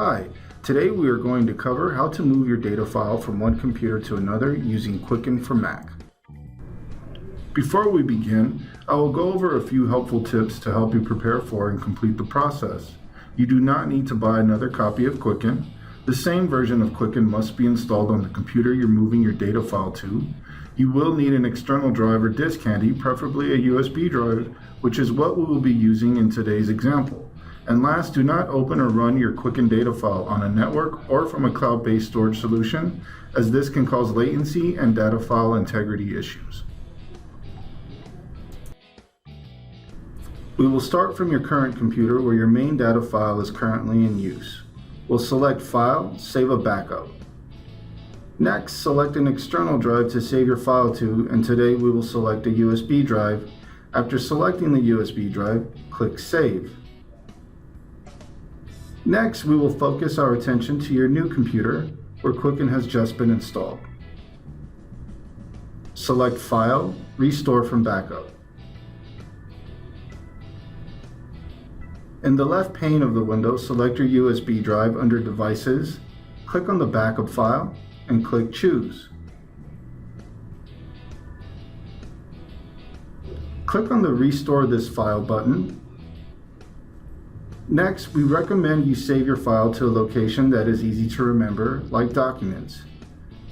Hi, today we are going to cover how to move your data file from one computer to another using Quicken for Mac. Before we begin, I will go over a few helpful tips to help you prepare for and complete the process. You do not need to buy another copy of Quicken. The same version of Quicken must be installed on the computer you're moving your data file to. You will need an external drive or disk handy, preferably a USB drive, which is what we will be using in today's example. And last, do not open or run your Quicken data file on a network or from a cloud-based storage solution, as this can cause latency and data file integrity issues. We will start from your current computer where your main data file is currently in use. We'll select File, Save a Backup. Next, select an external drive to save your file to, and today we will select a USB drive. After selecting the USB drive, click Save. Next, we will focus our attention to your new computer, where Quicken has just been installed. Select File, Restore from Backup. In the left pane of the window, select your USB drive under Devices, click on the backup file, and click Choose. Click on the Restore this file button. Next, we recommend you save your file to a location that is easy to remember, like Documents.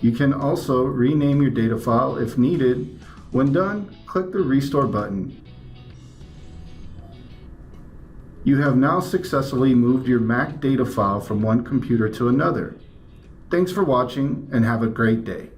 You can also rename your data file if needed. When done, click the Restore button. You have now successfully moved your Mac data file from one computer to another. Thanks for watching and have a great day.